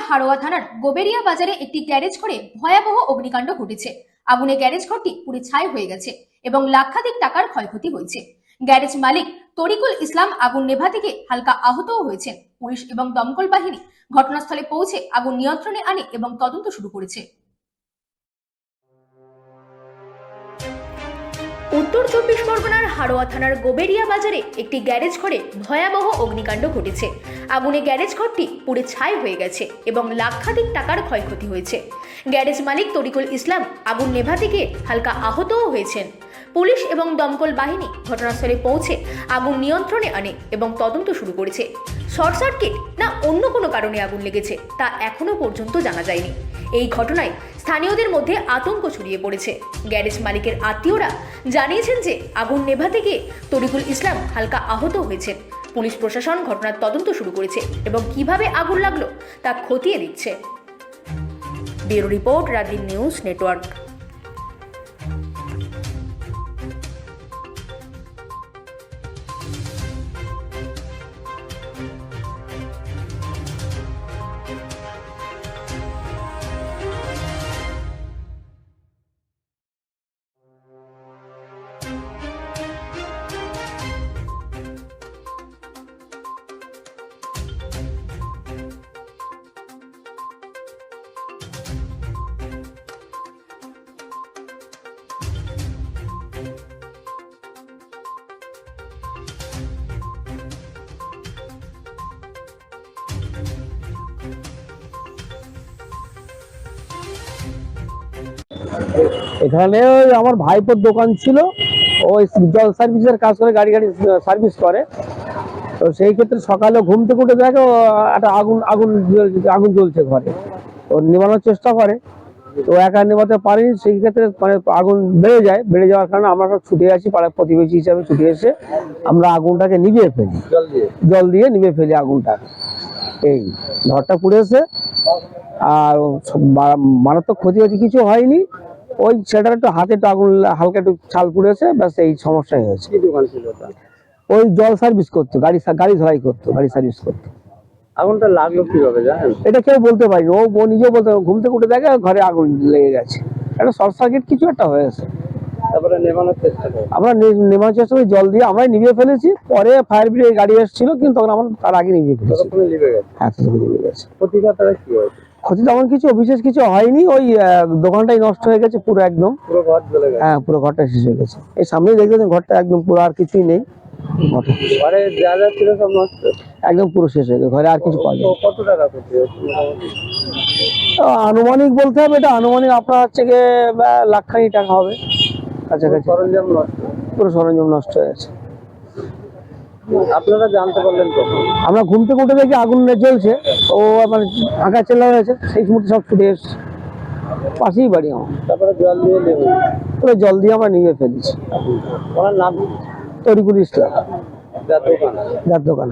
হাড়োয়া থানার গোবেরিয়া বাজারে একটি গ্যারেজ ঘরে ভয়াবহ অগ্নিকাণ্ড ঘটেছে। আগুনে গ্যারেজ ঘরটি পুড়ে ছাই হয়ে গেছে এবং লাখাধিক টাকার ক্ষয়ক্ষতি হয়েছে। গ্যারেজ মালিক তরিকুল ইসলাম আগুন নেভাতে গিয়ে হালকা আহতও হয়েছেন। পুলিশ এবং দমকল বাহিনী ঘটনাস্থলে পৌঁছে আগুন নিয়ন্ত্রণে আনে এবং তদন্ত শুরু করেছে। উত্তর চব্বিশ পরগনার হাড়োয়া থানার গোবেরিয়া বাজারে একটি গ্যারেজ ঘরে ভয়াবহ অগ্নিকাণ্ড ঘটেছে। আগুনে গ্যারেজ ঘরটি পুড়ে ছাই হয়ে গেছে এবং লাখাধিক টাকার ক্ষয়ক্ষতি হয়েছে। গ্যারেজ মালিক তরিকুল ইসলাম আগুন নেভাতে গিয়ে হালকা আহতও হয়েছেন। পুলিশ এবং দমকল বাহিনী ঘটনাস্থলে পৌঁছে আগুন নিয়ন্ত্রণে আনে এবং তদন্ত শুরু করেছে। শর্ট সার্কিট না অন্য কোনো কারণে আগুন লেগেছে তা এখনো পর্যন্ত জানা যায়নি। এই ঘটনায় স্থানীয়দের মধ্যে আতঙ্ক ছড়িয়ে পড়েছে। গ্যারেজ মালিকের আত্মীয়রা জানিয়েছেন যে আগুন নেভাতে গিয়ে তরিকুল ইসলাম হালকা আহত হয়েছেন। পুলিশ প্রশাসন ঘটনার তদন্ত শুরু করেছে এবং কিভাবে আগুন লাগলো তা খতিয়ে দিচ্ছে। Bureau report, Rajdeep news network. এখানে আমার ভাইপোর দোকান ছিল, ওই জল সার্ভিসের কাজ করে, গাড়ি সার্ভিস করে। তো সেই ক্ষেত্রে সকালে ঘুম থেকে উঠে দেখে একটা আগুন আগুন আগুন জ্বলছে ঘরে। তো নেভানোর চেষ্টা করে, তো একা নেভাতে পারেনি। সেই ক্ষেত্রে মানে আগুন বেড়ে যাওয়ার কারণে আমরা সব ছুটে আসি, পাড়ার প্রতিবেশী হিসাবে ছুটে এসে আমরা আগুনটাকে নিভিয়ে ফেলি, জল দিয়ে নিভিয়ে ফেলি আগুনটা। এই ঘরটা পুড়েছে, আর মারাত্মক ক্ষতি হয়েছে কিছু হয়নি। ওই সেটার একটু হাতে একটু আগুন হালকা একটু ছাল পুড়েছে, ব্যাস এই সমস্যাই হয়েছে। ওই জল সার্ভিস করতো, গাড়ি ধরাই করতো, গাড়ি সার্ভিস করতো। আগুনটা লাগলো কিভাবে জানেন? এটা কেউ বলতে পারিনি, ও নিজেও বলতে, ঘুম থেকে উঠে দেখে ঘরে আগুন লেগে গেছে, একটা শর্ট সার্কিট কিছু একটা হয়েছে। তারপরে নেভানোর চেষ্টা করে, আমরা নেভানোর চেষ্টা করি, জল দিয়ে আমরাই নিভিয়ে ফেলেছি। পরে ফায়ার ব্রিগেড গাড়ি এসেছিল, কিন্তু তখন আমরা তার আগে নিভিয়ে ফেলেছি। নিভে গেছে। হ্যাঁ, নিভে গেছে। ক্ষতিটা কি হয়েছে? ক্ষতি তেমন কিছু বিশেষ কিছু হয়নি, ওই দোকানটাই নষ্ট হয়ে গেছে পুরো, একদম পুরো ঘর জ্বলে গেছে। হ্যাঁ, পুরো ঘরটা শেষ হয়ে গেছে। এই সামনেই দেখতেছেন ঘরটা একদম পুরো, আর কিছুই নেই। ঘরে যা যা ছিল সব নষ্ট, একদম পুরো শেষ হয়ে গেছে, ঘরে আর কিছু পাওয়া যায়। কত টাকা ক্ষতি হয়েছে? আনুমানিক বলতে হবে, এটা আনুমানিক আপনার হচ্ছে গিয়ে লাখখানি টাকা হবে কাছাকাছি। সরঞ্জাম নষ্ট, পুরো সরঞ্জাম নষ্ট হয়ে গেছে। আপনারা জানতে পারলেন কখন? আমরা ঘুম থেকে উঠে দেখি আগুন জ্বলছে, ও আমার আঁকা চেলা হয়েছে, সেই মুহূর্তে সব ছুটে এসছে, পাশেই বাড়ি আমার। তারপরে জল দিয়ে নেবে, পুরো জল দিয়ে আমরা নিভে ফেলেছি। ওনার নাম তরিকুল ইসলাম, যার দোকান। যার দোকান।